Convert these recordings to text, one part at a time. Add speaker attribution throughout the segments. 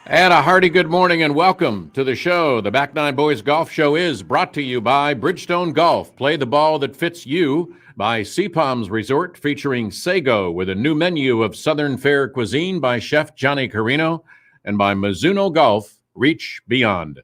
Speaker 1: And a hearty good morning and welcome to the show. The Back Nine Boys Golf Show is brought to you by Bridgestone Golf. Play the ball that fits you. By Sea Palms Resort, featuring Sago with a new menu of Southern Fare cuisine by Chef Johnny Carino. And by Mizuno Golf, reach beyond.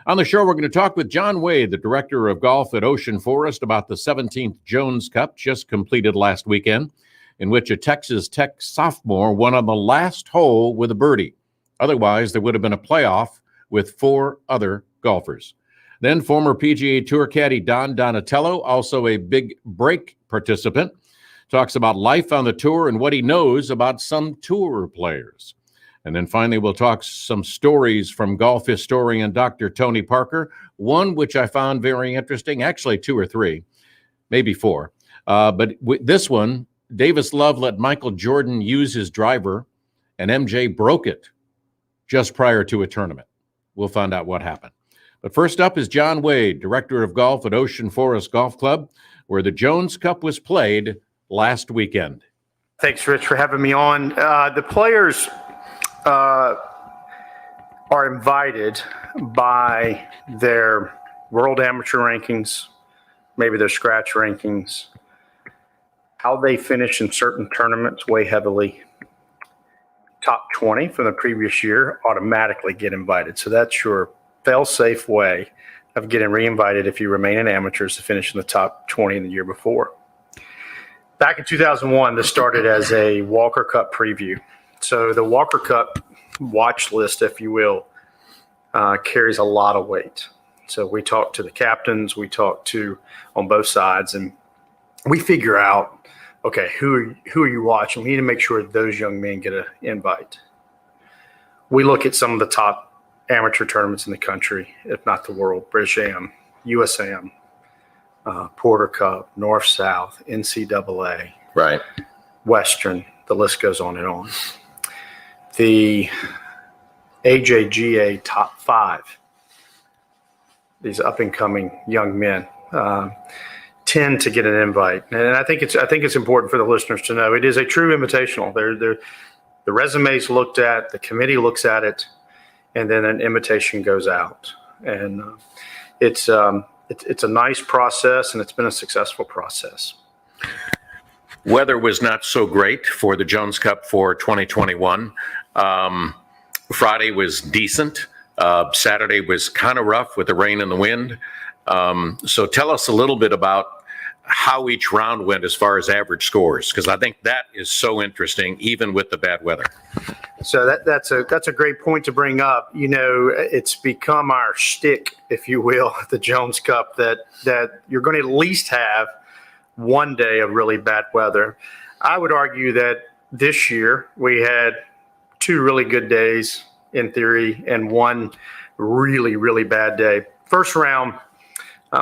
Speaker 1: On the show, we're going to talk with John Wade, the director of golf at Ocean Forest, about the 17th Jones Cup just completed last weekend, in which a Texas Tech sophomore won on the last hole with a birdie. Otherwise, there would have been a playoff with four other golfers. Then former PGA Tour caddy Don Donatello, also a big break participant, talks about life on the tour and what he knows about some tour players. And then finally, we'll talk some stories from golf historian Dr. Tony Parker, one which I found very interesting, actually two or three, maybe four. But this one, Davis Love let Michael Jordan use his driver, and MJ broke it just prior to a tournament. We'll find out what happened. But first up is John Wade, director of golf at Ocean Forest Golf Club, where the Jones Cup was played last weekend.
Speaker 2: Thanks, Rich, for having me on. The players are invited by their world amateur rankings, maybe their scratch rankings, how they finish in certain tournaments weigh heavily. Top 20 from the previous year automatically get invited. So that's your fail-safe way of getting re-invited if you remain in amateurs to finish in the top 20 in the year before. Back in 2001, this started as a Walker Cup preview. So the Walker Cup watch list, if you will, carries a lot of weight. So we talk to the captains, we talk to on both sides, and we figure out, okay, who are you watching? We need to make sure those young men get an invite. We look at some of the top amateur tournaments in the country, if not the world: British Am, USAM, Porter Cup, North South, NCAA,
Speaker 1: Right,
Speaker 2: Western. The list goes on and on. The AJGA top 5. These up and coming young men. Tend to get an invite, and I think it's important for the listeners to know it is a true invitational. The resume's looked at, the committee looks at it, and then an invitation goes out. And it's a nice process, and it's been a successful process.
Speaker 3: Weather was not so great for the Jones Cup for 2021. Friday was decent. Saturday was kind of rough with the rain and the wind. So tell us a little bit about how each round went as far as average scores, because I think that is so interesting, even with the bad weather.
Speaker 2: So that's a great point to bring up. You know, it's become our shtick, if you will, at the Jones Cup, that you're going to at least have one day of really bad weather. I would argue that this year we had 2 really good days in theory and one really, really bad day. First round,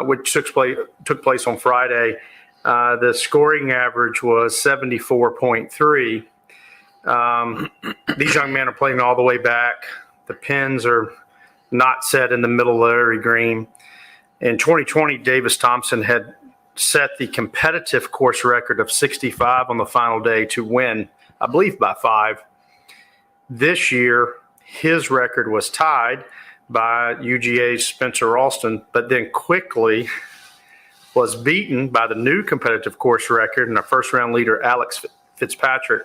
Speaker 2: which took place on Friday, the scoring average was 74.3. These young men are playing all the way back. The pins are not set in the middle of the area green. In 2020, Davis Thompson had set the competitive course record of 65 on the final day to win, I believe, by 5. This year, his record was tied by UGA's Spencer Ralston, but then quickly was beaten by the new competitive course record and our first round leader, Alex Fitzpatrick,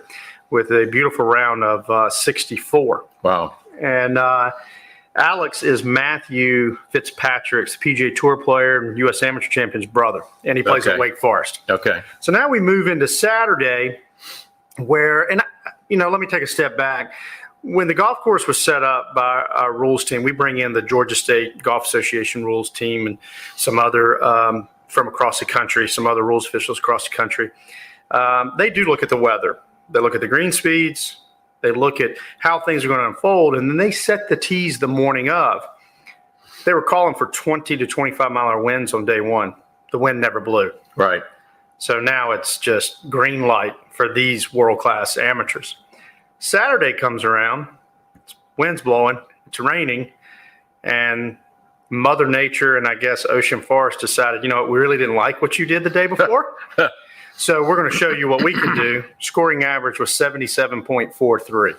Speaker 2: with a beautiful round of 64.
Speaker 3: Wow.
Speaker 2: And Alex is Matthew Fitzpatrick's PGA Tour player and U.S. Amateur Champion's brother, and he plays at Wake Forest.
Speaker 3: Okay.
Speaker 2: So now we move into Saturday where, and let me take a step back. When the golf course was set up by our rules team, we bring in the Georgia State Golf Association rules team and some other from across the country, some other rules officials across the country. They do look at the weather. They look at the green speeds. They look at how things are going to unfold, and then they set the tees the morning of. They were calling for 20 to 25-mile-an-hour winds on day one. The wind never blew.
Speaker 3: Right.
Speaker 2: So now it's just green light for these world-class amateurs. Saturday comes around, wind's blowing, it's raining, and Mother Nature and I guess Ocean Forest decided, we really didn't like what you did the day before. So we're going to show you what we can do. Scoring average was 77.43.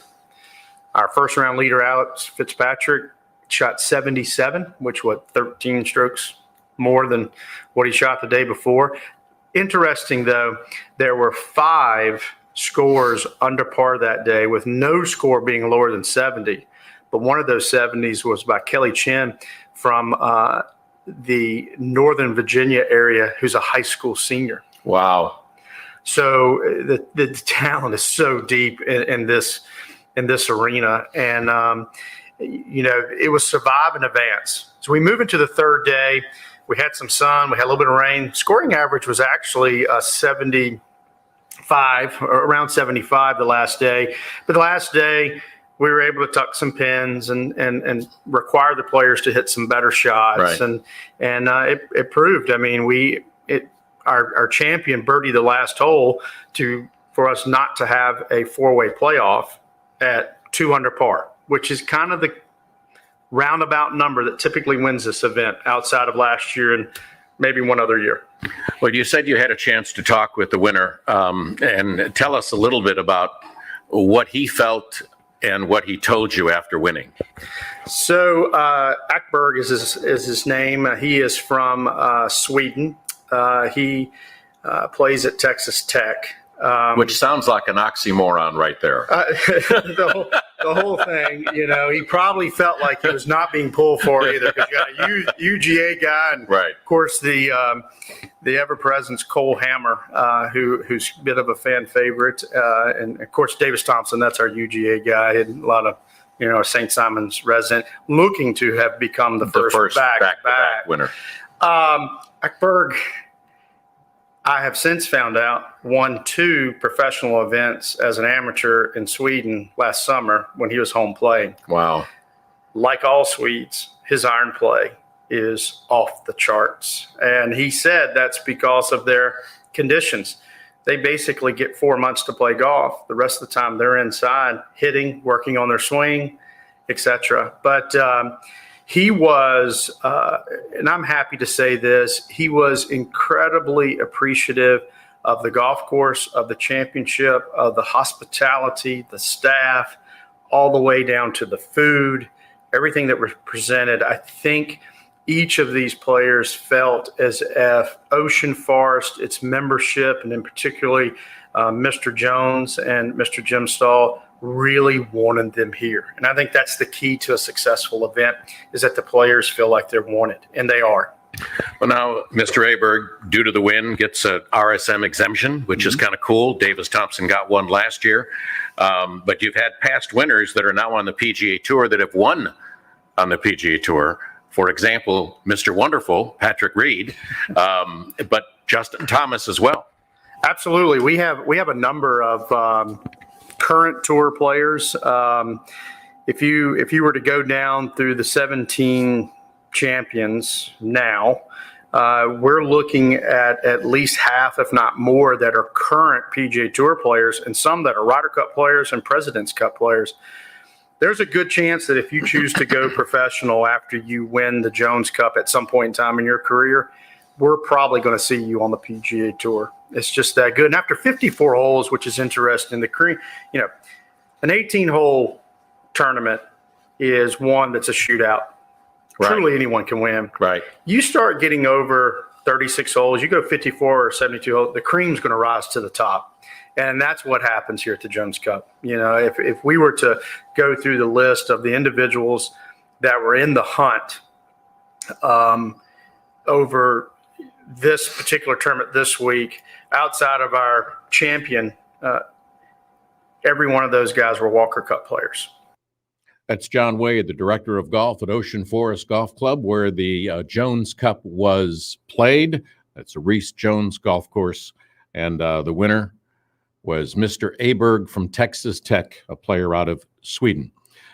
Speaker 2: Our first round leader, Alex Fitzpatrick, shot 77, which 13 strokes more than what he shot the day before. Interesting, though, there were 5 scores under par that day, with no score being lower than 70. But one of those 70s was by Kelly Chen from the Northern Virginia area, who's a high school senior.
Speaker 3: Wow.
Speaker 2: So the talent is so deep in this arena, and it was survive and advance. So we move into the third day. We had some sun. We had a little bit of rain. Scoring average was actually 75, or around 75 the last day. But the last day, we were able to tuck some pins and require the players to hit some better shots.
Speaker 3: Right.
Speaker 2: And it proved. I mean, our champion birdied the last hole for us not to have a 4-way playoff at 2 under par, which is kind of the roundabout number that typically wins this event outside of last year and maybe one other year.
Speaker 3: Well, you said you had a chance to talk with the winner, and tell us a little bit about what he felt and what he told you after winning.
Speaker 2: So Ackberg is his name. He is from Sweden. He plays at Texas Tech.
Speaker 3: Which sounds like an oxymoron right there.
Speaker 2: The whole thing, he probably felt like he was not being pulled for either, because you got a UGA guy, and
Speaker 3: Right.
Speaker 2: of course the ever-present Cole Hammer, who's a bit of a fan favorite, and of course Davis Thompson, that's our UGA guy, and a lot of St. Simon's resident, looking to have become the first back-to-back
Speaker 3: winner.
Speaker 2: Ackberg, I have since found out, won 2 professional events as an amateur in Sweden last summer when he was home playing.
Speaker 3: Wow.
Speaker 2: Like all Swedes, his iron play is off the charts. And he said that's because of their conditions. They basically get 4 months to play golf. The rest of the time they're inside hitting, working on their swing, etc. But he was, and I'm happy to say this, he was incredibly appreciative of the golf course, of the championship, of the hospitality, the staff, all the way down to the food, everything that was presented. I think each of these players felt as if Ocean Forest, its membership, and in particularly Mr. Jones and Mr. Jim Stahl, really wanted them here. And I think that's the key to a successful event, is that the players feel like they're wanted, and they are.
Speaker 3: Well, now, Mr. Aberg, due to the win, gets a RSM exemption, which is kind of cool. Davis Thompson got one last year. But you've had past winners that are now on the PGA Tour that have won on the PGA Tour. For example, Mr. Wonderful, Patrick Reed, but Justin Thomas as well.
Speaker 2: Absolutely. We have a number of current tour players. If you were to go down through the 17 champions now, we're looking at least half, if not more, that are current PGA Tour players, and some that are Ryder Cup players and President's Cup players. There's a good chance that if you choose to go professional after you win the Jones Cup at some point in time in your career, we're probably going to see you on the PGA Tour. It's just that good. And after 54 holes, which is interesting, an 18-hole tournament is one that's a shootout.
Speaker 3: Right.
Speaker 2: Truly anyone can win.
Speaker 3: Right.
Speaker 2: You start getting over 36 holes, you go 54 or 72 holes, the cream's going to rise to the top. And that's what happens here at the Jones Cup. If we were to go through the list of the individuals that were in the hunt over this particular tournament this week, outside of our champion, every one of those guys were Walker Cup players.
Speaker 1: That's John Wade, the director of golf at Ocean Forest Golf Club, where the Jones Cup was played. That's a Reese Jones golf course. And the winner was Mr. Aberg from Texas Tech, a player out of Sweden.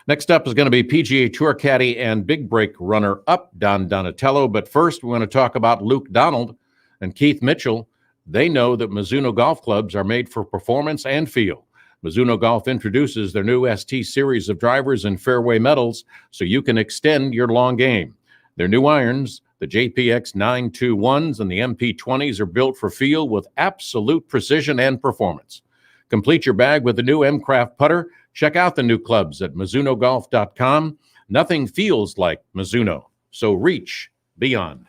Speaker 1: Next up is going to be PGA Tour caddy and big break runner-up Don Donatello. But first, we want to talk about Luke Donald and Keith Mitchell. They know that Mizuno golf clubs are made for performance and feel. Mizuno Golf introduces their new ST series of drivers and fairway metals so you can extend your long game. Their new irons, the JPX 921s and the MP20s, are built for feel with absolute precision and performance. Complete your bag with the new M-Craft putter. Check out the new clubs at MizunoGolf.com. Nothing feels like Mizuno, so reach beyond.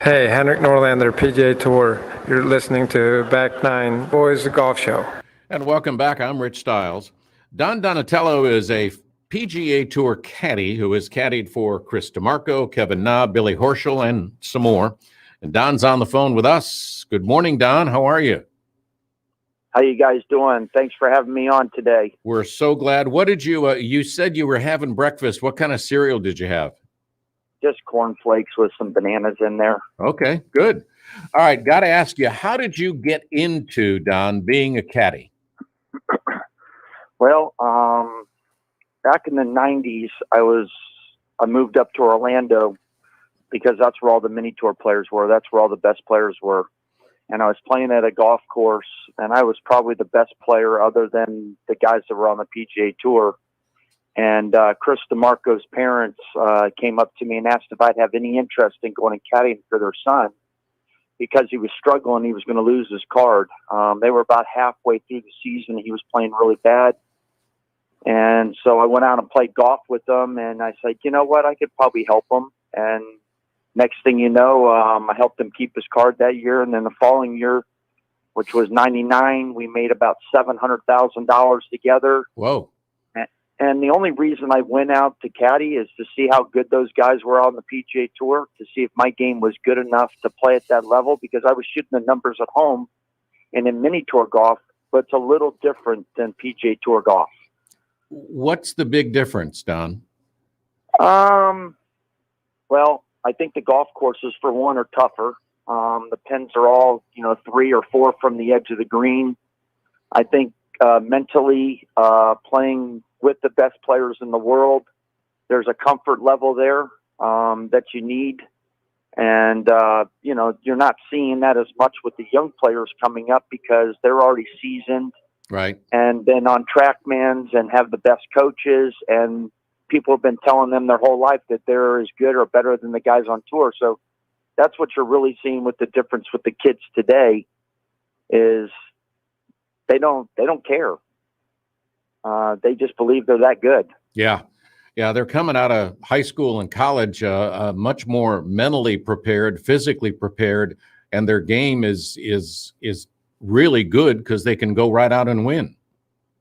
Speaker 4: Hey, Henrik Norlander, PGA Tour. You're listening to Back Nine Boys Golf Show.
Speaker 1: And welcome back. I'm Rich Stiles. Don Donatello is a PGA Tour caddy who has caddied for Chris DeMarco, Kevin Na, Billy Horschel, and some more. And Don's on the phone with us. Good morning, Don. How are you?
Speaker 5: How you guys doing? Thanks for having me on today.
Speaker 1: We're so glad. What did you said you were having breakfast. What kind of cereal did you have?
Speaker 5: Just cornflakes with some bananas in there.
Speaker 1: Okay, good. All right, got to ask you, how did you get into, Don, being a caddy?
Speaker 5: Well, back in the 90s, I moved up to Orlando because that's where all the mini tour players were. That's where all the best players were. And I was playing at a golf course, and I was probably the best player other than the guys that were on the PGA Tour. And Chris DeMarco's parents came up to me and asked if I'd have any interest in going and caddying for their son, because he was struggling. He was going to lose his card. They were about halfway through the season. He was playing really bad. And so I went out and played golf with them, and I said, you know what, I could probably help him. And next thing you know, I helped him keep his card that year. And then the following year, which was 99, we made about $700,000 together.
Speaker 1: Whoa.
Speaker 5: And the only reason I went out to caddy is to see how good those guys were on the PGA Tour, to see if my game was good enough to play at that level, because I was shooting the numbers at home and in mini tour golf, but it's a little different than PGA Tour golf.
Speaker 1: What's the big difference, Don?
Speaker 5: Well, I think the golf courses, for one, are tougher. The pins are all, 3 or 4 from the edge of the green. I think mentally, playing with the best players in the world, there's a comfort level there that you need. And, you're not seeing that as much with the young players coming up, because they're already seasoned.
Speaker 1: Right.
Speaker 5: And been on TrackMans and have the best coaches, and people have been telling them their whole life that they're as good or better than the guys on tour. So that's what you're really seeing with the difference with the kids today, is they don't care. They just believe they're that good.
Speaker 1: Yeah. Yeah. They're coming out of high school and college much more mentally prepared, physically prepared, and their game is really good because they can go right out and win.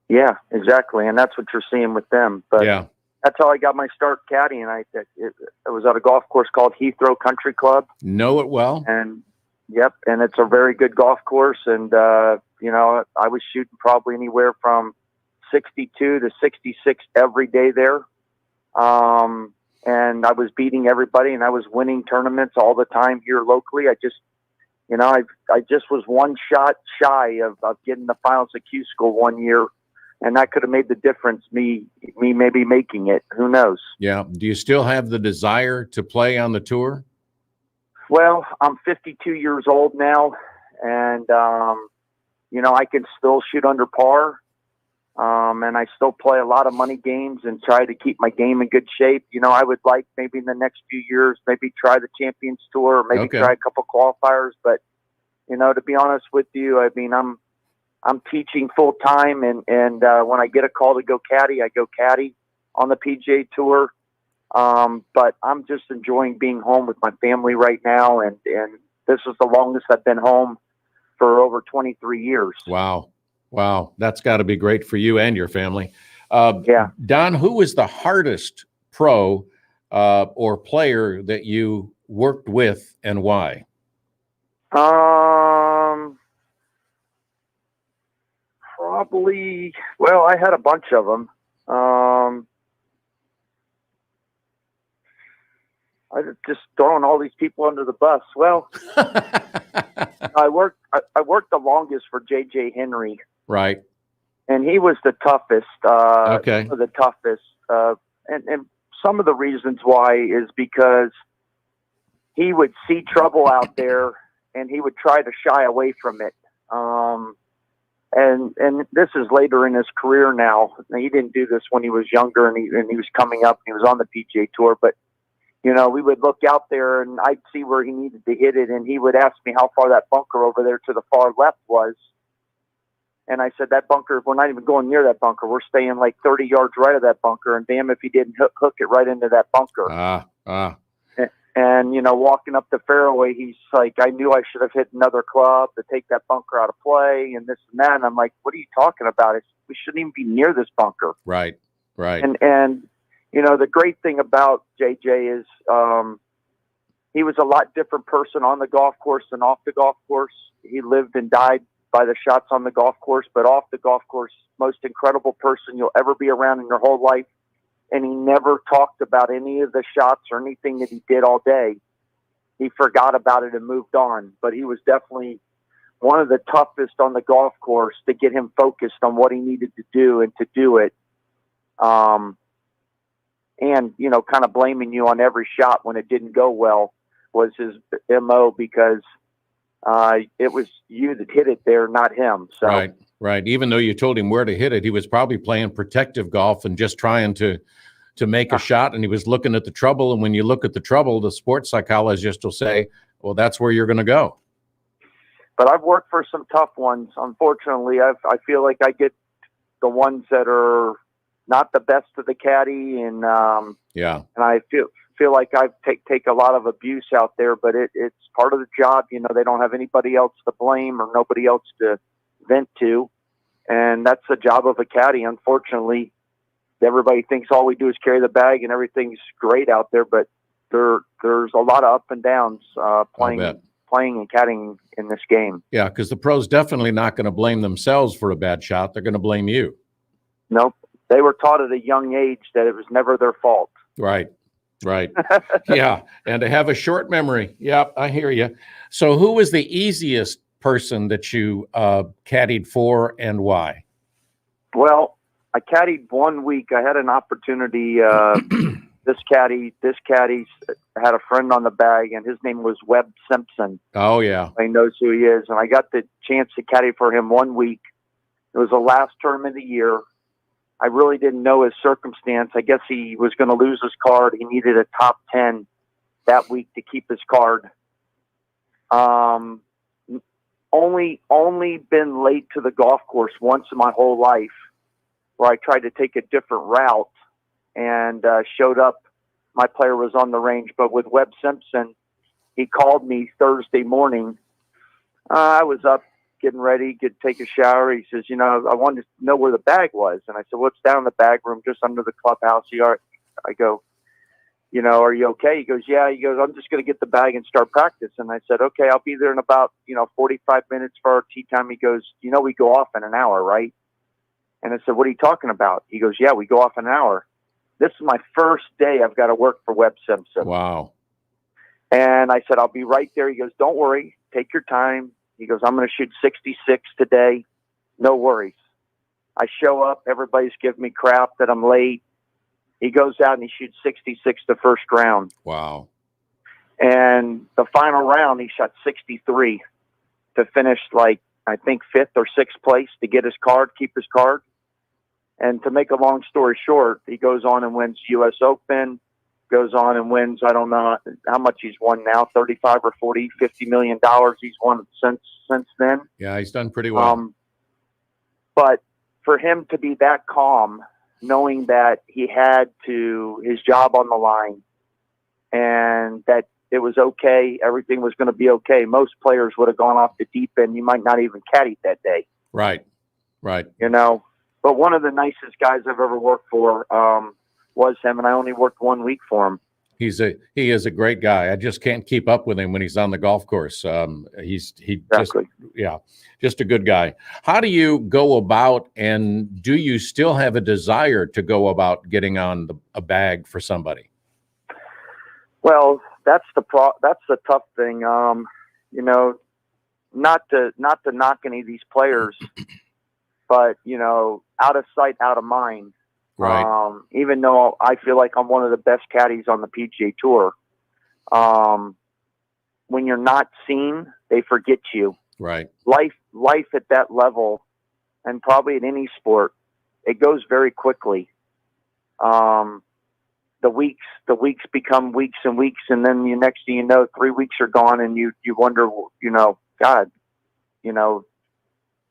Speaker 5: Yeah, exactly. And that's what you're seeing with them. But
Speaker 1: yeah,
Speaker 5: that's how I got my start caddying. It was at a golf course called Heathrow Country Club.
Speaker 1: Know it well.
Speaker 5: And yep. And it's a very good golf course. And, I was shooting probably anywhere from 62 to 66 every day there. And I was beating everybody, and I was winning tournaments all the time here locally. I just was one shot shy of getting the finals at Q School one year, and that could have made the difference. Me maybe making it. Who knows? Yeah.
Speaker 1: Do you still have the desire to play on the tour?
Speaker 5: Well, I'm 52 years old now, and I can still shoot under par. And I still play a lot of money games and try to keep my game in good shape. I would like maybe in the next few years, maybe try the Champions Tour, or maybe try a couple qualifiers. But, to be honest with you, I mean, I'm teaching full time, and when I get a call to go caddy, I go caddy on the PGA Tour. But I'm just enjoying being home with my family right now. And this is the longest I've been home for over 23 years.
Speaker 1: Wow. That's got to be great for you and your family.
Speaker 5: Yeah.
Speaker 1: Don, who was the hardest pro or player that you worked with, and why?
Speaker 5: Probably, I had a bunch of them. I just throwing all these people under the bus. Well, I worked the longest for JJ Henry.
Speaker 1: Right.
Speaker 5: And he was the toughest,
Speaker 1: Okay.
Speaker 5: the toughest. And some of the reasons why is because he would see trouble out there and he would try to shy away from it. And this is later in his career now. He didn't do this when he was younger and he was coming up and he was on the PGA Tour, but we would look out there and I'd see where he needed to hit it, and he would ask me how far that bunker over there to the far left was. And I said, that bunker, we're not even going near that bunker. We're staying like 30 yards right of that bunker, and damn if he didn't hook it right into that bunker. And, walking up the fairway, he's like, I knew I should have hit another club to take that bunker out of play and this and that. And I'm like, what are you talking about? We shouldn't even be near this bunker.
Speaker 1: Right.
Speaker 5: And the great thing about JJ is he was a lot different person on the golf course than off the golf course. He lived and died by the shots on the golf course, but off the golf course, most incredible person you'll ever be around in your whole life. And he never talked about any of the shots or anything that he did all day. He forgot about it and moved on. But he was definitely one of the toughest on the golf course to get him focused on what he needed to do and to do it. And, kind of blaming you on every shot when it didn't go well. was his MO because it was you that hit it there, not him. So
Speaker 1: Right, right. Even though you told him where to hit it, he was probably playing protective golf and just trying to make a shot, and he was looking at the trouble. And when you look at the trouble, the sports psychologist will say, well, that's where you're going to go.
Speaker 5: But I've worked for some tough ones. Unfortunately, I feel like I get the ones that are not the best of the caddy, and
Speaker 1: Yeah,
Speaker 5: and I feel like I take a lot of abuse out there. But it's part of the job. You know, they don't have anybody else to blame or nobody else to vent to, and that's the job of a caddy. Unfortunately, everybody thinks all we do is carry the bag and everything's great out there, but there's a lot of up and downs playing and caddying in this game.
Speaker 1: yeah, because the pros definitely not going to blame themselves for a bad shot. They're going to blame you.
Speaker 5: Nope. They were taught at a young age that it was never their fault.
Speaker 1: Right, right. Yeah, and to have a short memory. Yep, I hear you. So who was the easiest person that you caddied for, and why?
Speaker 5: Well, I caddied 1 week. I had an opportunity. This caddy had a friend on the bag, and his name was Webb Simpson.
Speaker 1: Oh, yeah.
Speaker 5: He knows who he is. And I got the chance to caddy for him 1 week. It was the last tournament of the year. I really didn't know his circumstance. I guess he was going to lose his card. He needed a top 10 that week to keep his card. Only been late to the golf course once in my whole life, where I tried to take a different route and showed up. My player was on the range, but with Webb Simpson, he called me Thursday morning. I was up getting ready, take a shower. He says, you know, I wanted to know where the bag was. And I said, well, it's down in the bag room, just under the clubhouse. I go, you know, are you okay? He goes, yeah. He goes, I'm just going to get the bag and start practice. And I said, okay, I'll be there in about, 45 minutes for our tee time. He goes, you know, we go off in an hour, right? And I said, what are you talking about? He goes, yeah, we go off in an hour. This is my first day I've got to work for Webb Simpson.
Speaker 1: Wow.
Speaker 5: And I said, I'll be right there. He goes, don't worry. Take your time. He goes, I'm going to shoot 66 today. No worries. I show up. Everybody's giving me crap that I'm late. He goes out and he shoots 66 the first round.
Speaker 1: Wow.
Speaker 5: And the final round, he shot 63 to finish, like, I think 5th or 6th place to get his card, keep his card. And to make a long story short, he goes on and wins U.S. Open, goes on and wins, I don't know how much he's won now, 35 or 40, $50 million he's won since then.
Speaker 1: Yeah, he's done pretty well.
Speaker 5: But for him to be that calm, knowing that he had his job on the line and that it was okay, everything was going to be okay. Most players would have gone off the deep end. You might not even caddy that day.
Speaker 1: Right.
Speaker 5: You know, but one of the nicest guys I've ever worked for was him, and I only worked 1 week for him.
Speaker 1: He is a great guy. I just can't keep up with him when he's on the golf course.
Speaker 5: Exactly.
Speaker 1: Just a good guy. How do you go about, and do you still have a desire to go about getting on a bag for somebody?
Speaker 5: Well, that's the tough thing. You know, not to knock any of these players, but out of sight, out of mind.
Speaker 1: Right.
Speaker 5: Even though I feel like I'm one of the best caddies on the PGA Tour, when you're not seen, they forget you.
Speaker 1: Right.
Speaker 5: Life at that level, and probably in any sport, it goes very quickly. The weeks become weeks and weeks, and then the next thing you know, 3 weeks are gone, and you wonder, God,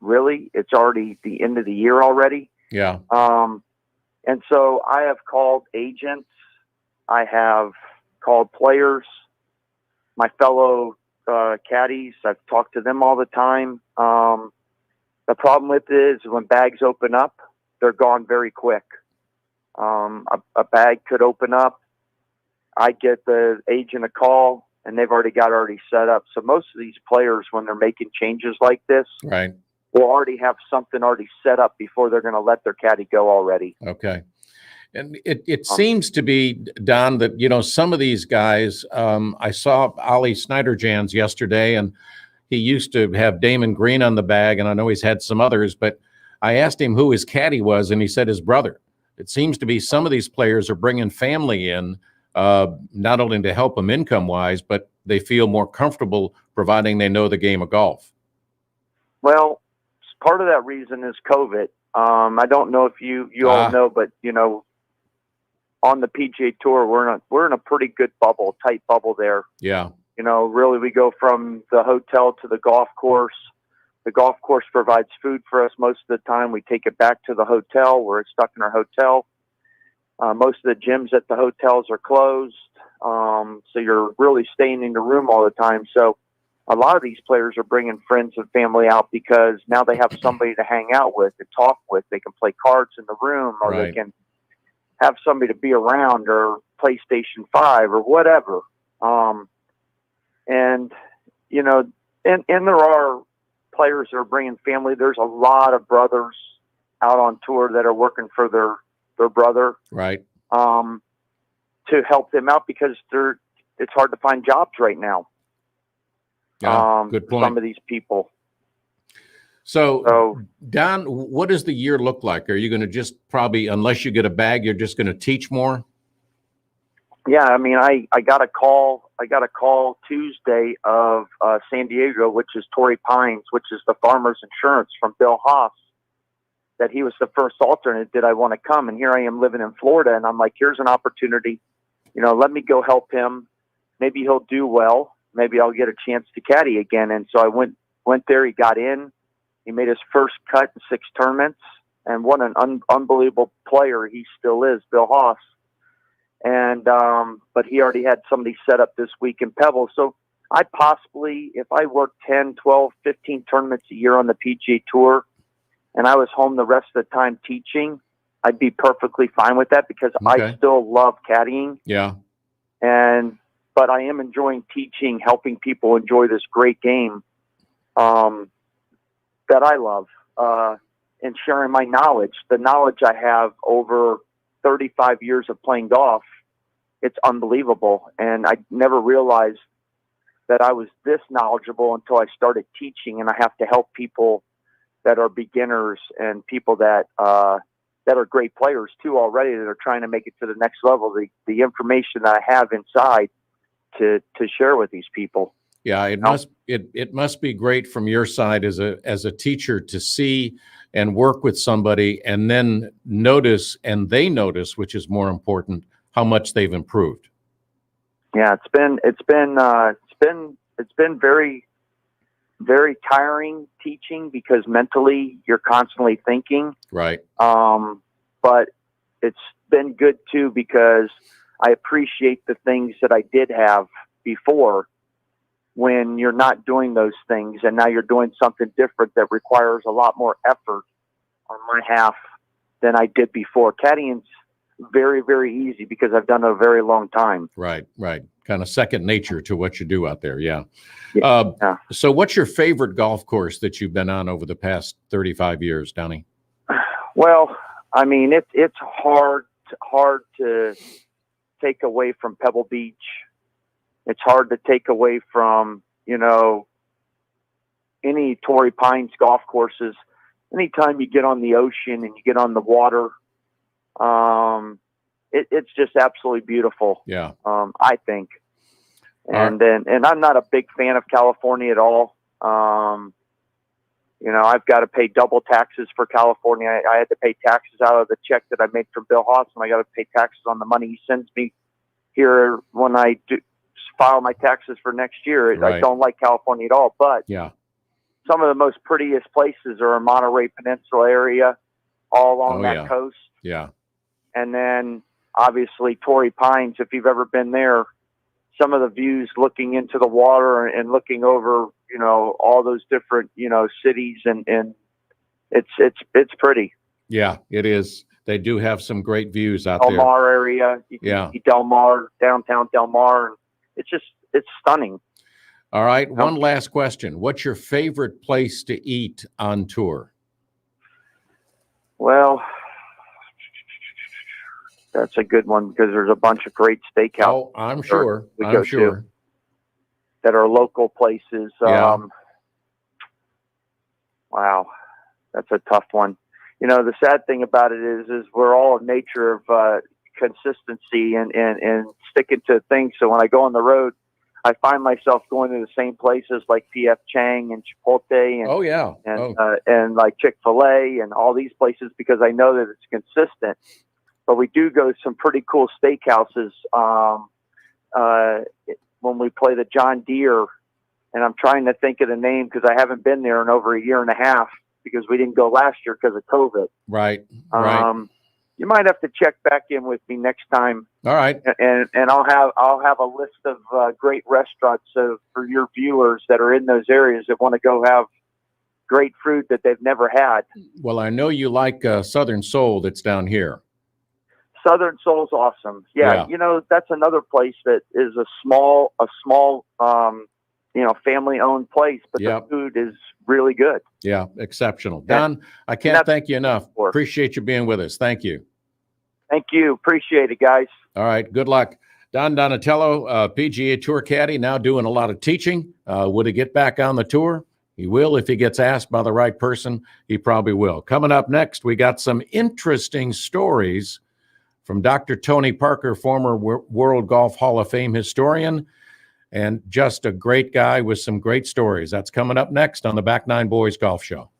Speaker 5: really, it's already the end of the year already.
Speaker 1: Yeah.
Speaker 5: And so I have called agents. I have called players, my fellow caddies. I've talked to them all the time. The problem with it is when bags open up, they're gone very quick. A bag could open up. I get the agent a call, and they've already set up. So most of these players, when they're making changes like this,
Speaker 1: Right.
Speaker 5: will already have something already set up before they're going to let their caddy go already.
Speaker 1: Okay. And it seems to be, Don, that, some of these guys, I saw Ollie Snyderjans yesterday, and he used to have Damon Green on the bag, and I know he's had some others, but I asked him who his caddy was, and he said his brother. It seems to be some of these players are bringing family in, not only to help them income-wise, but they feel more comfortable, providing they know the game of golf?
Speaker 5: Well, part of that reason is COVID. I don't know if you all know, but on the PGA Tour, we're in a pretty good bubble, tight bubble there.
Speaker 1: Yeah.
Speaker 5: Really, we go from the hotel to the golf course. The golf course provides food for us most of the time. We take it back to the hotel. We're stuck in our hotel. Most of the gyms at the hotels are closed. So you're really staying in your room all the time. So a lot of these players are bringing friends and family out because now they have somebody to hang out with and talk with. They can play cards in the room, or
Speaker 1: Right.
Speaker 5: they can have somebody to be around, or PlayStation 5 or whatever. And there are players that are bringing family. There's a lot of brothers out on tour that are working for their brother,
Speaker 1: Right.
Speaker 5: to help them out because it's hard to find jobs right now.
Speaker 1: Yeah. Good
Speaker 5: For
Speaker 1: point.
Speaker 5: some of these people.
Speaker 1: So, Don, what does the year look like? Are you going to just probably, unless you get a bag, you're just going to teach more?
Speaker 5: Yeah, I mean, I got a call. I got a call Tuesday of San Diego, which is Torrey Pines, which is the Farmers Insurance, from Bill Haas, that he was the first alternate. Did I want to come? And here I am living in Florida, and I'm like, here's an opportunity. Let me go help him. Maybe he'll do well. Maybe I'll get a chance to caddy again. And so I went there. He got in. He made his first cut in 6 tournaments, and what an unbelievable player he still is, Bill Haas. And but he already had somebody set up this week in Pebble. So I possibly, if I worked 10, 12, 15 tournaments a year on the PGA Tour, and I was home the rest of the time teaching, I'd be perfectly fine with that because
Speaker 1: Okay.
Speaker 5: I still love caddying.
Speaker 1: Yeah.
Speaker 5: But I am enjoying teaching, helping people enjoy this great game that I love, and sharing my knowledge. The knowledge I have over 35 years of playing golf, it's unbelievable. And I never realized that I was this knowledgeable until I started teaching, and I have to help people that are beginners and people that are great players too already, that are trying to make it to the next level. The information that I have inside to share with these people.
Speaker 1: Yeah, it must be great from your side as a teacher to see and work with somebody and then notice, and they notice, which is more important, how much they've improved.
Speaker 5: Yeah, it's been very, very tiring teaching because mentally you're constantly thinking.
Speaker 1: Right.
Speaker 5: But it's been good too because I appreciate the things that I did have before, when you're not doing those things, and now you're doing something different that requires a lot more effort on my half than I did before. Caddying's very, very easy because I've done it a very long time.
Speaker 1: Right. Kind of second nature to what you do out there. Yeah.
Speaker 5: Yeah.
Speaker 1: So what's your favorite golf course that you've been on over the past 35 years, Donnie?
Speaker 5: Well, I mean, it's hard to take away from Pebble Beach. It's hard to take away from, any Torrey Pines golf courses. Anytime you get on the ocean and you get on the water, it's just absolutely beautiful.
Speaker 1: Yeah.
Speaker 5: I think. And I'm not a big fan of California at all. I've got to pay double taxes for California. I had to pay taxes out of the check that I made from Bill Haas, and I got to pay taxes on the money he sends me here when I do file my taxes for next year.
Speaker 1: Right.
Speaker 5: I don't like California at all, but
Speaker 1: Yeah.
Speaker 5: some of the most prettiest places are in Monterey Peninsula area, all along that coast.
Speaker 1: Yeah.
Speaker 5: And then obviously Torrey Pines, if you've ever been there, some of the views looking into the water and looking over, all those different, cities, and it's pretty.
Speaker 1: Yeah, it is. They do have some great views out
Speaker 5: Del
Speaker 1: there.
Speaker 5: Mar area. You can see Del Mar, downtown Del Mar. And it's stunning.
Speaker 1: All right. One last question. What's your favorite place to eat on tour?
Speaker 5: Well, that's a good one because there's a bunch of great steakhouse.
Speaker 1: Oh, I'm sure.
Speaker 5: we
Speaker 1: I'm
Speaker 5: go
Speaker 1: sure.
Speaker 5: to that are local places.
Speaker 1: Yeah.
Speaker 5: Wow, that's a tough one. The sad thing about it is we're all a nature of consistency and sticking to things. So when I go on the road, I find myself going to the same places like P.F. Chang and Chipotle and
Speaker 1: Oh yeah.
Speaker 5: and like Chick-fil-A and all these places because I know that it's consistent. But we do go to some pretty cool steakhouses when we play the John Deere, and I'm trying to think of the name because I haven't been there in over a year and a half because we didn't go last year because of COVID.
Speaker 1: Right.
Speaker 5: You might have to check back in with me next time.
Speaker 1: All right.
Speaker 5: And I'll have a list of great restaurants for your viewers that are in those areas that want to go have great food that they've never had.
Speaker 1: Well, I know you like Southern Soul that's down here.
Speaker 5: Southern Soul's awesome. Yeah, that's another place that is a small family-owned place, but the food is really good.
Speaker 1: Yeah, exceptional. Don, I can't thank you enough. Appreciate you being with us. Thank you.
Speaker 5: Thank you. Appreciate it, guys.
Speaker 1: All right. Good luck. Don Donatello, PGA Tour caddy, now doing a lot of teaching. Would he get back on the tour? He will if he gets asked by the right person. He probably will. Coming up next, we got some interesting stories from Dr. Tony Parker, former World Golf Hall of Fame historian, and just a great guy with some great stories. That's coming up next on the Back Nine Boys Golf Show.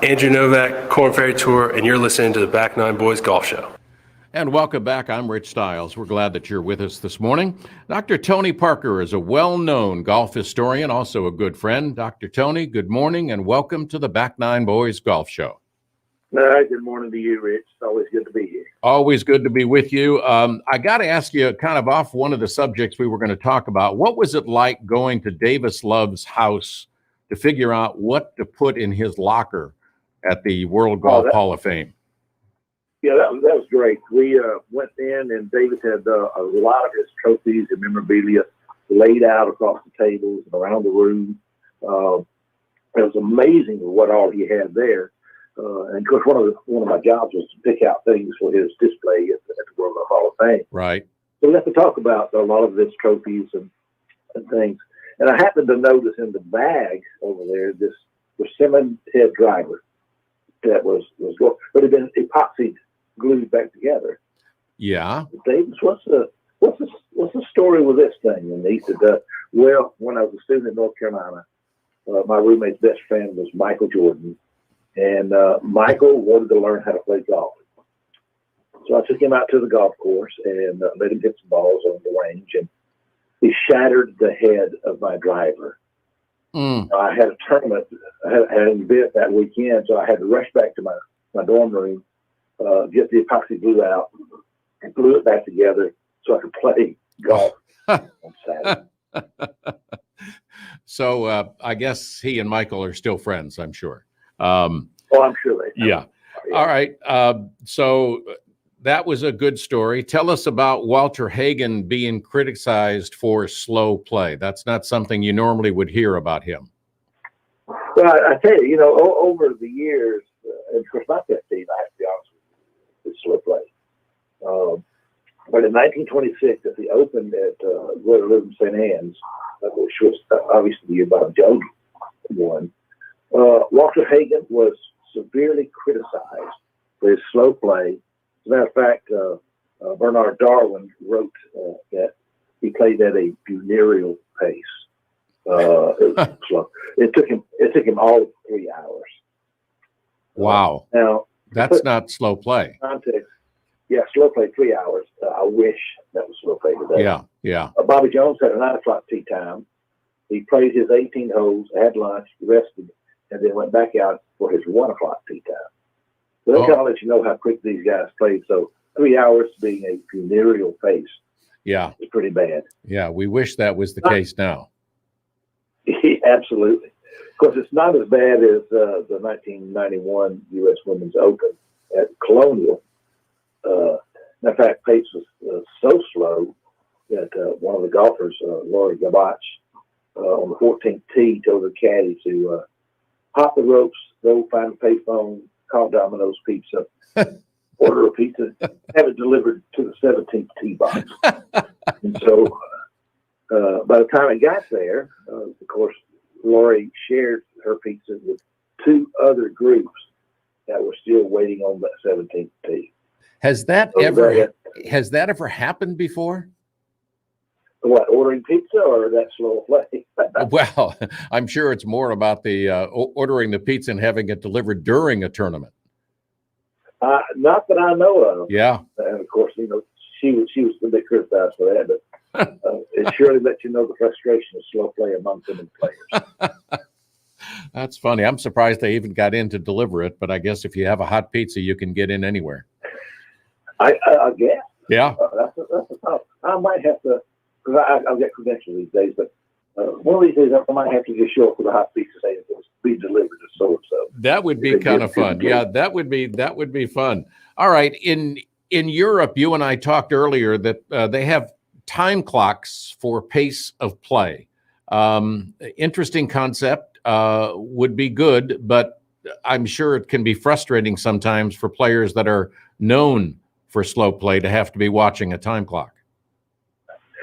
Speaker 6: Andrew Novak, Corn Ferry Tour, and you're listening to the Back Nine Boys Golf Show.
Speaker 1: And welcome back. I'm Rich Stiles. We're glad that you're with us this morning. Dr. Tony Parker is a well-known golf historian, also a good friend. Dr. Tony, good morning and welcome to the Back Nine Boys Golf Show.
Speaker 7: Good morning to you, Rich. It's always good to be here.
Speaker 1: Always good to be with you. I got to ask you, kind of off one of the subjects we were going to talk about, what was it like going to Davis Love's house to figure out what to put in his locker at the World Golf Hall of Fame?
Speaker 7: Yeah, that was great. We went in, and Davis had a lot of his trophies and memorabilia laid out across the tables and around the room. It was amazing what all he had there. And of course, one of my jobs was to pick out things for his display at the World Golf Hall of Fame.
Speaker 1: Right.
Speaker 7: So we have to talk about a lot of his trophies and things. And I happened to notice in the bag over there this persimmon head driver that was but it had been epoxy glued back together.
Speaker 1: Yeah.
Speaker 7: Davis, what's the story with this thing? And he said, well, when I was a student in North Carolina, my roommate's best friend was Michael Jordan. And Michael wanted to learn how to play golf. So I took him out to the golf course and let him hit some balls on the range. And he shattered the head of my driver. I had a tournament, I had an event that weekend, so I had to rush back to my dorm room, get the epoxy glue out, and glue it back together so I could play golf on Saturday.
Speaker 1: So I guess he and Michael are still friends, I'm sure.
Speaker 7: I'm sure they.
Speaker 1: Yeah. All right. So that was a good story. Tell us about Walter Hagen being criticized for slow play. That's not something you normally would hear about him.
Speaker 7: Well, I tell you, over the years, and of course, my pet peeve, I have to be honest with you, is slow play. But in 1926, at the Open at Guadalupe St. Anne's, which was obviously the year Bob Jones won, Walter Hagen was severely criticized for his slow play. As a matter of fact, Bernard Darwin wrote that he played at a funereal pace. It was slow. It took him all of 3 hours.
Speaker 1: Wow.
Speaker 7: Now
Speaker 1: that's not slow play.
Speaker 7: Context. Yeah, slow play 3 hours. I wish that was slow play today.
Speaker 1: Yeah.
Speaker 7: Bobby Jones had a 9 o'clock tee time. He played his 18 holes, had lunch, rested, and then went back out for his 1 o'clock tee time. So that kind of lets you know how quick these guys played. So 3 hours being a funereal pace is pretty bad.
Speaker 1: Yeah, we wish that was the case now.
Speaker 7: Absolutely. Of course, it's not as bad as the 1991 U.S. Women's Open at Colonial. In fact, pace was so slow that one of the golfers, Lori Gabach, on the 14th tee, told the caddy to hop the ropes, go find a payphone, call Domino's Pizza, order a pizza, have it delivered to the 17th tee box. And so by the time it got there, of course, Lori shared her pizza with 2 other groups that were still waiting on that 17th tee.
Speaker 1: Has that ever happened before?
Speaker 7: What, ordering pizza or that slow play?
Speaker 1: Well, I'm sure it's more about the ordering the pizza and having it delivered during a tournament.
Speaker 7: Not that I know of.
Speaker 1: Yeah.
Speaker 7: And of course, she was a bit criticized for that, but it surely lets you know the frustration of slow play among women players.
Speaker 1: That's funny. I'm surprised they even got in to deliver it, but I guess if you have a hot pizza, you can get in anywhere.
Speaker 7: I guess.
Speaker 1: Yeah.
Speaker 7: That's a tough. I might have to, because I've got credentials these days, but one of these days I might have to just show up with a hot pizza saying it was be delivered to so and so.
Speaker 1: That would be kind of fun. Yeah, that would be fun. All right. In Europe, you and I talked earlier that they have time clocks for pace of play. Interesting concept. Would be good, but I'm sure it can be frustrating sometimes for players that are known for slow play to have to be watching a time clock.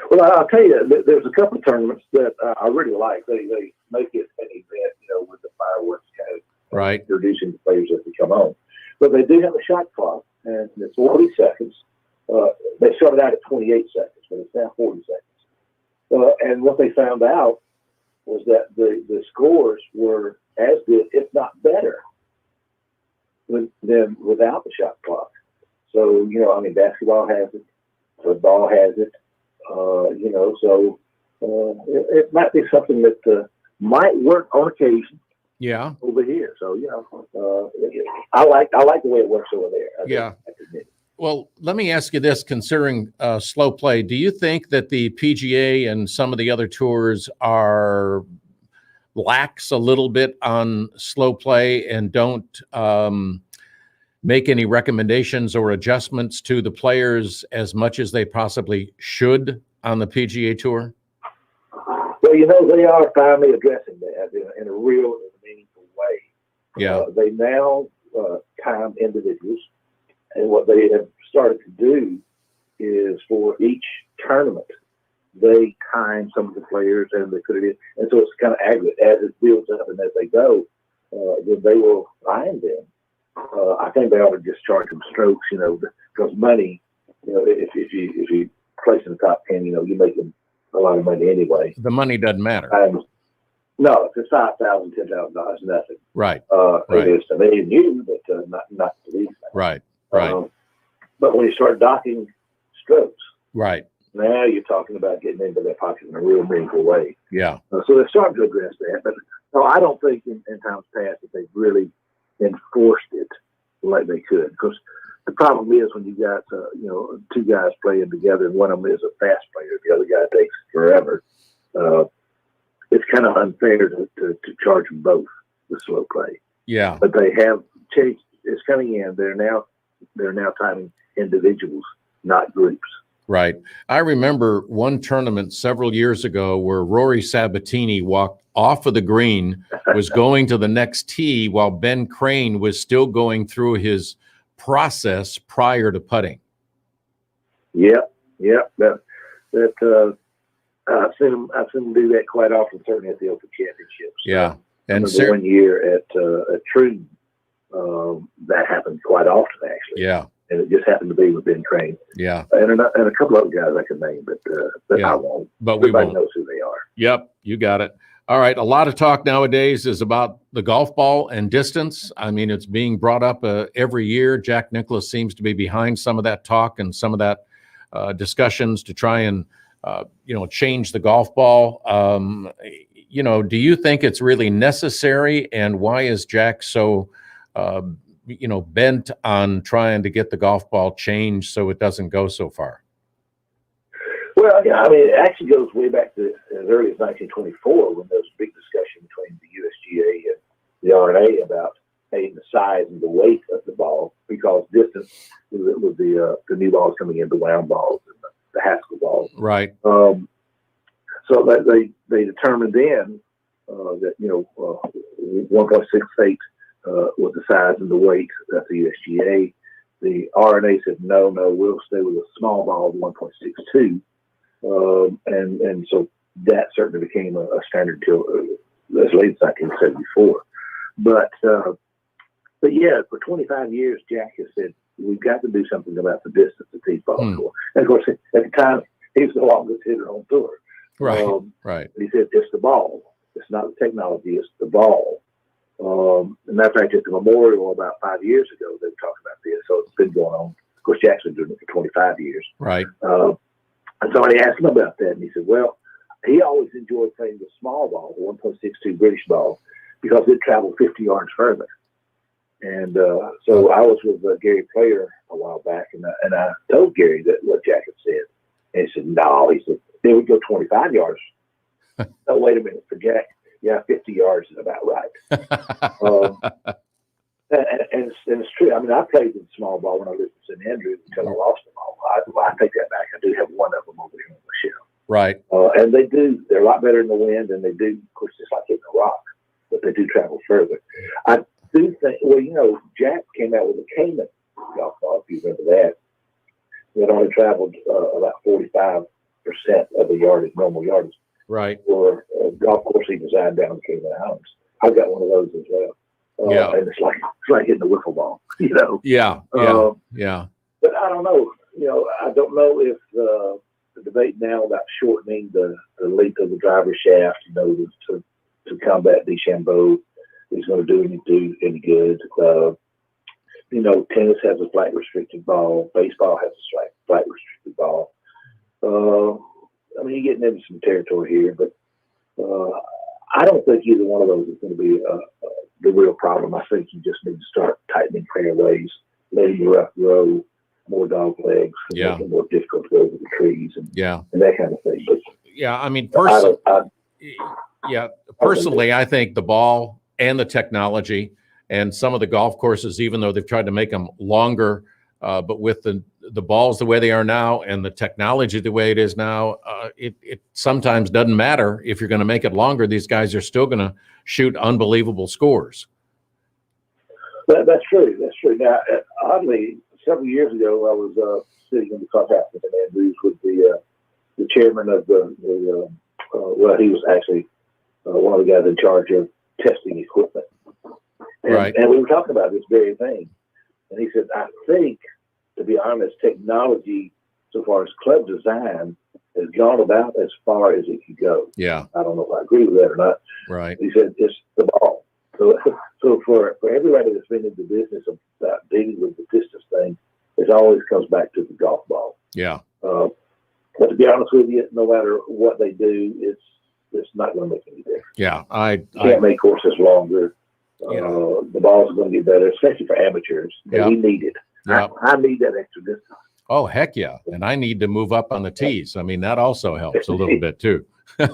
Speaker 7: Well, I'll tell you, there's a couple of tournaments that I really like. They make it an event, with the fireworks kind of
Speaker 1: right,
Speaker 7: introducing the players as they come on. But they do have a shot clock, and it's 40 seconds. They started out at 28 seconds, but it's now 40 seconds. And what they found out was that the scores were as good, if not better, than without the shot clock. So, basketball has it, football has it, so it might be something that might work on occasion
Speaker 1: Yeah.
Speaker 7: over here. So, I like the way it works over there.
Speaker 1: Yeah.
Speaker 7: I admit it.
Speaker 1: Well, let me ask you this, considering slow play, do you think that the PGA and some of the other tours are lax a little bit on slow play and don't make any recommendations or adjustments to the players as much as they possibly should on the PGA Tour?
Speaker 7: Well, they are finally addressing that in a real and meaningful way.
Speaker 1: Yeah.
Speaker 7: They now time individuals, and what they have started to do is for each tournament, they time some of the players and they put it in, and so it's kind of aggregate as it builds up and as they go, then they will find them. I think they ought to just charge them strokes, because money, if you place in the top 10, you're making a lot of money anyway.
Speaker 1: The money doesn't matter.
Speaker 7: No, if it's $5,000, $10,000, nothing.
Speaker 1: Right.
Speaker 7: It is to me and you, but not to these guys.
Speaker 1: Right.
Speaker 7: But when you start docking strokes,
Speaker 1: Right.
Speaker 7: now you're talking about getting into their pocket in a real meaningful way.
Speaker 1: Yeah.
Speaker 7: So they're starting to address that. But no, I don't think in times past that they've really enforced it like they could. Because the problem is when you got, two guys playing together and one of them is a fast player, the other guy takes forever. It's kind of unfair to charge them both with slow play.
Speaker 1: Yeah.
Speaker 7: But they have changed. It's coming in. They're now timing individuals, not groups.
Speaker 1: Right. I remember one tournament several years ago where Rory Sabatini walked off of the green, was going to the next tee while Ben Crane was still going through his process prior to putting.
Speaker 7: Yeah. I've seen them do that quite often, certainly at the Open Championships.
Speaker 1: Yeah. And
Speaker 7: one year at Truden, that happened quite often, actually.
Speaker 1: Yeah.
Speaker 7: And it just happened to be with Ben Crane.
Speaker 1: Yeah.
Speaker 7: And a couple other guys I can name, but
Speaker 1: Yeah.
Speaker 7: I won't.
Speaker 1: But we
Speaker 7: Everybody
Speaker 1: won't.
Speaker 7: knows who they are.
Speaker 1: Yep, you got it. All right. A lot of talk nowadays is about the golf ball and distance. I mean, it's being brought up every year. Jack Nicklaus seems to be behind some of that talk and some of that discussions to try and, change the golf ball. Do you think it's really necessary? And why is Jack so, bent on trying to get the golf ball changed so it doesn't go so far?
Speaker 7: Well, yeah, I mean, it actually goes way back to as early as 1924 when there was a big discussion between the USGA and the R&A about the size and the weight of the ball, because distance with the new balls coming in, the wound balls and the Haskell balls.
Speaker 1: Right.
Speaker 7: So that they determined then that 1.68 was the size and the weight of the USGA. The R&A said no, we'll stay with a small ball of 1.62. And so that certainly became a standard till as late as 1974. But yeah, for 25 years, Jack has said, we've got to do something about the distance that these balls score. And of course, at the time, he was the longest hitter on tour.
Speaker 1: Right. Right.
Speaker 7: He said, it's the ball. It's not the technology, it's the ball. As a matter of fact, at the memorial about 5 years ago, they were talking about this. So it's been going on. Of course, Jack's been doing it for 25 years.
Speaker 1: Right.
Speaker 7: And somebody asked him about that, and he said, well, he always enjoyed playing the small ball, the 1.62 British ball, because it traveled 50 yards further. And so I was with Gary Player a while back, and I told Gary that what Jack had said. And he said, no. He said, they would go 25 yards. Oh, wait a minute. For Jack, yeah, 50 yards is about right. And it's true. I mean, I played in small ball when I lived in St. Andrews until I lost them all. I take that back. I do have one of them over here on the shelf.
Speaker 1: Right.
Speaker 7: And they're a lot better in the wind, and they do, of course, just like hitting a rock, but they do travel further. I do think, Jack came out with a Cayman golf ball, if you remember that. It only traveled about 45% of the yardage, normal yardage.
Speaker 1: Right.
Speaker 7: For a golf course he designed down in Cayman Islands. I've got one of those as well.
Speaker 1: Yeah.
Speaker 7: And it's like hitting a wiffle ball,
Speaker 1: Yeah. Yeah.
Speaker 7: But I don't know. I don't know if the debate now about shortening the length of the driver shaft, to combat DeChambeau is going to do any good. tennis has a flight restricted ball, baseball has a flight restricted ball. You're getting into some territory here, but I don't think either one of those is going to be the real problem. I think you just need to start tightening fairways, letting the rough grow, more dog legs, and
Speaker 1: Yeah.
Speaker 7: making it more difficult to go over the trees and
Speaker 1: Yeah.
Speaker 7: that kind of thing. But
Speaker 1: Yeah. I mean, personally, I think the ball and the technology and some of the golf courses, even though they've tried to make them longer, but with the balls the way they are now and the technology the way it is now, it sometimes doesn't matter if you're going to make it longer. These guys are still going to shoot unbelievable scores.
Speaker 7: That's true. That's true. Now, oddly, several years ago, I was sitting in the clubhouse in Andrews with the chairman of he was actually one of the guys in charge of testing equipment.
Speaker 1: Right.
Speaker 7: And we were talking about this very thing. And he said, I think, to be honest, technology, so far as club design, has gone about as far as it could go.
Speaker 1: Yeah.
Speaker 7: I don't know if I agree with that or not.
Speaker 1: Right.
Speaker 7: He said, it's the ball. So for everybody that's been in the business of dealing with the distance thing, it always comes back to the golf ball.
Speaker 1: Yeah.
Speaker 7: But to be honest with you, no matter what they do, it's not going to make any difference.
Speaker 1: Yeah.
Speaker 7: You can't make courses longer. The balls are going to get better, especially for amateurs.
Speaker 1: Yeah.
Speaker 7: We need it.
Speaker 1: Yeah.
Speaker 7: I need that extra distance.
Speaker 1: Oh, heck yeah. And I need to move up on the tees. I mean, that also helps a little bit too. All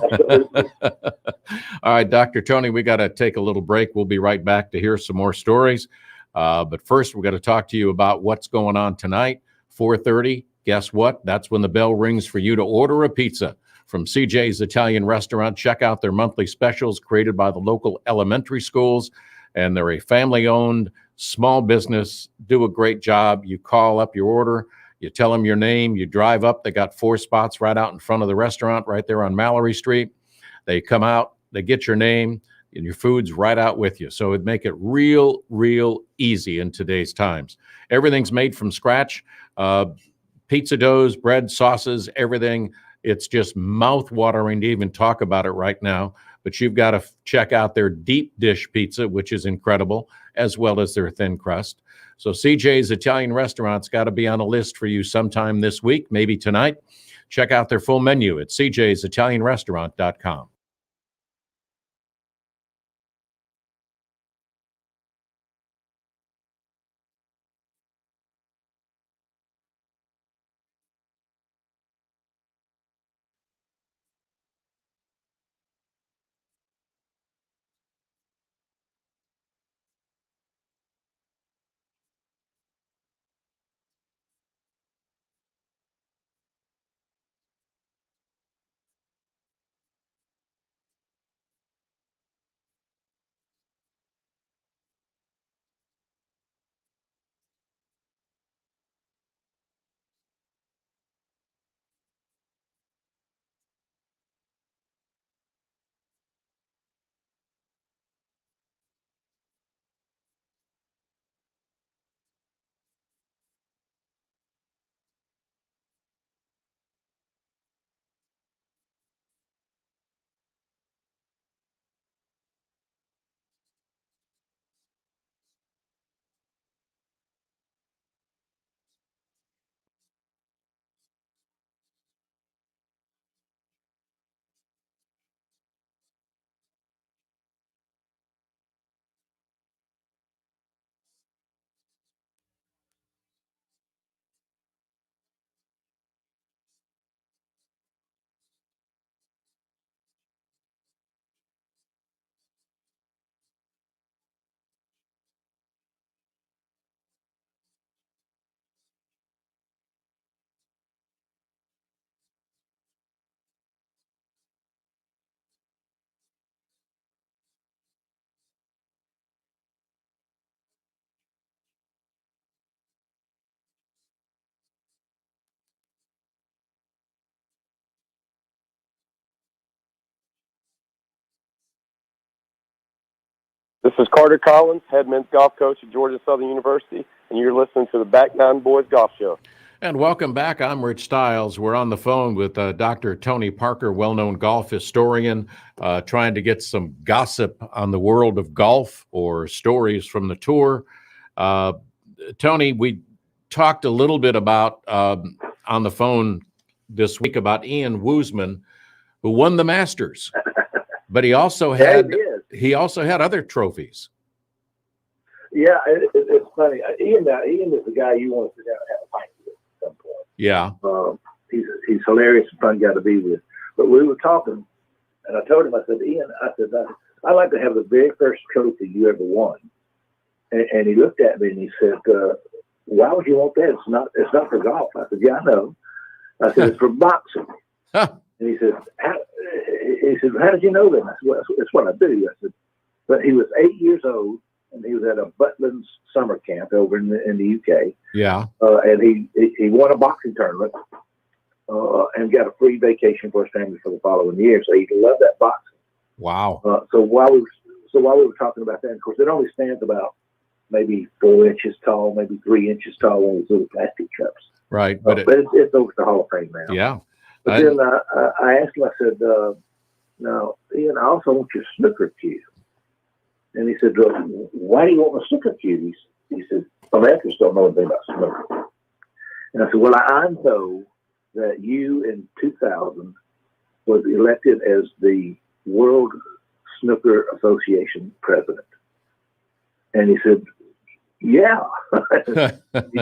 Speaker 1: right, Dr. Tony, we got to take a little break. We'll be right back to hear some more stories. But first, we're going to talk to you about what's going on tonight, 4:30. Guess what? That's when the bell rings for you to order a pizza from CJ's Italian Restaurant. Check out their monthly specials created by the local elementary schools. And they're a family-owned small business. Do a great job. You call up your order. You tell them your name. You drive up. They got 4 spots right out in front of the restaurant right there on Mallory Street. They come out. They get your name. And your food's right out with you. So it'd make it real, real easy in today's times. Everything's made from scratch. Pizza doughs, bread, sauces, everything. It's just mouth-watering to even talk about it right now. But you've got to check out their deep dish pizza, which is incredible, as well as their thin crust. So CJ's Italian Restaurant's got to be on a list for you sometime this week, maybe tonight. Check out their full menu at cjsitalianrestaurant.com.
Speaker 8: This is Carter Collins, head men's golf coach at Georgia Southern University, and you're listening to the Back Nine Boys Golf Show.
Speaker 1: And welcome back. I'm Rich Stiles. We're on the phone with Dr. Tony Parker, well-known golf historian, trying to get some gossip on the world of golf or stories from the tour. Tony, we talked a little bit about on the phone this week about Ian Woosman, who won the Masters, but he also had other trophies.
Speaker 7: Yeah, it's funny. Ian is the guy you want to sit down and have a pint with at some point.
Speaker 1: Yeah.
Speaker 7: He's hilarious and fun guy to be with. But we were talking, and I told him, I said, Ian, I'd like to have the very first trophy you ever won. And he looked at me and he said, why would you want that? It's not for golf. I said, yeah, I know. I said, it's for boxing. And he said, how did you know that? I said, well, it's what I do. I said, but he was 8 years old, and he was at a Butlins summer camp over in the UK.
Speaker 1: Yeah.
Speaker 7: And he won a boxing tournament and got a free vacation for his family for the following year. So he loved that boxing.
Speaker 1: Wow.
Speaker 7: So while we were talking about that, of course, it only stands about maybe 4 inches tall, maybe 3 inches tall, one of those little plastic cups.
Speaker 1: Right.
Speaker 7: But it's over the Hall of Fame now.
Speaker 1: Yeah.
Speaker 7: But then I asked him, I said, now, Ian, I also want your snooker cue. And he said, why do you want a snooker cue? He said, Americans don't know anything about snooker. And I said, well, I know that you in 2000 was elected as the World Snooker Association president. And he said, yeah.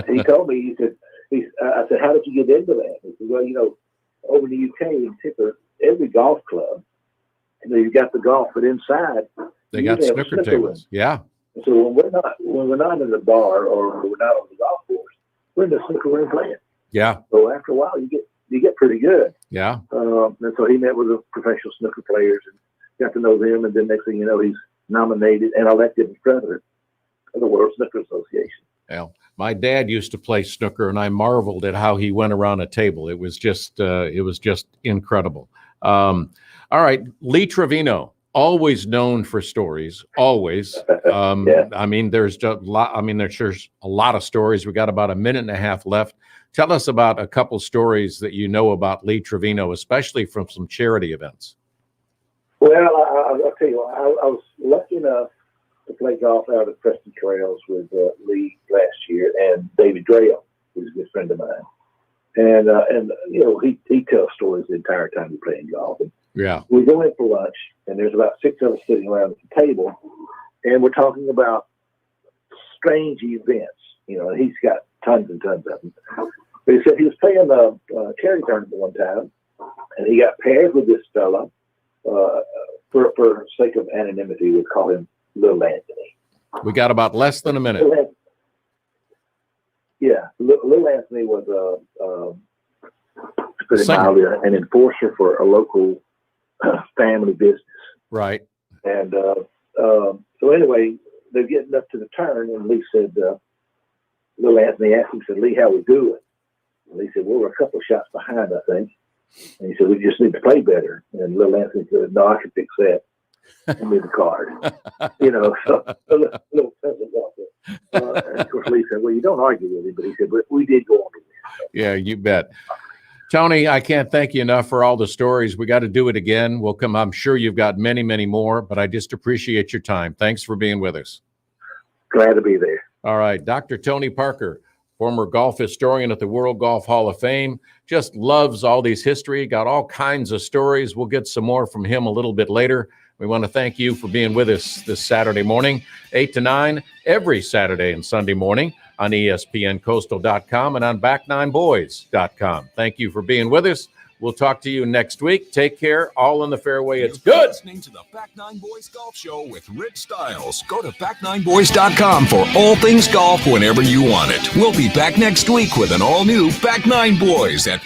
Speaker 7: he told me, he said, I said, how did you get into that? He said, well, over in the UK in particular, every golf club, you've got the golf, but inside
Speaker 1: they got snooker tables. Yeah.
Speaker 7: So when we're not in the bar or we're not on the golf course, we're in the snooker room playing.
Speaker 1: Yeah.
Speaker 7: So after a while, you get pretty good.
Speaker 1: Yeah.
Speaker 7: And so he met with the professional snooker players and got to know them. And then next thing you know, he's nominated and elected as president of the World Snooker Association.
Speaker 1: Well, my dad used to play snooker, and I marveled at how he went around a table. It was just incredible. All right, Lee Trevino, always known for stories, always.
Speaker 7: Yeah.
Speaker 1: I mean, there's just a lot. I mean, there's a lot of stories. We got about a minute and a half left. Tell us about a couple stories that you know about Lee Trevino, especially from some charity events.
Speaker 7: Well, I'll tell you, I was lucky enough to play golf out at Preston Trails with Lee last year, and David Drayle, who's a good friend of mine. And he tells stories the entire time he's playing golf. And
Speaker 1: yeah.
Speaker 7: We go in for lunch, and there's about 6 of us sitting around at the table, and we're talking about strange events. And he's got tons and tons of them. But he said he was playing a charity tournament one time, and he got paired with this fella. For sake of anonymity, we'll call him Little Anthony.
Speaker 1: We got about less than a minute.
Speaker 7: Little Anthony was an enforcer for a local family business.
Speaker 1: Right.
Speaker 7: And so anyway, they're getting up to the turn, and Lee said, Little Anthony asked him, said, Lee, how we doing? And Lee said, well, we're a couple of shots behind, I think. And he said, we just need to play better. And Little Anthony said, no, I can fix that. Give me the card. So a little peasant golfer. And of course, Lee said, well, you don't argue with him. But he said, but we did go on to win.
Speaker 1: Yeah, you bet. Tony, I can't thank you enough for all the stories. We got to do it again. We'll come. I'm sure you've got many, many more, but I just appreciate your time. Thanks for being with us.
Speaker 7: Glad to be there.
Speaker 1: All right. Dr. Tony Parker, former golf historian at the World Golf Hall of Fame, just loves all these history, got all kinds of stories. We'll get some more from him a little bit later. We want to thank you for being with us this Saturday morning, 8 to 9, every Saturday and Sunday morning on ESPNCoastal.com and on Back9Boys.com. Thank you for being with us. We'll talk to you next week. Take care. All in the fairway. It's good.
Speaker 9: Listening to the Back Nine Boys Golf Show with Rich Stiles. Go to Back9Boys.com for all things golf whenever you want it. We'll be back next week with an all-new Back Nine Boys at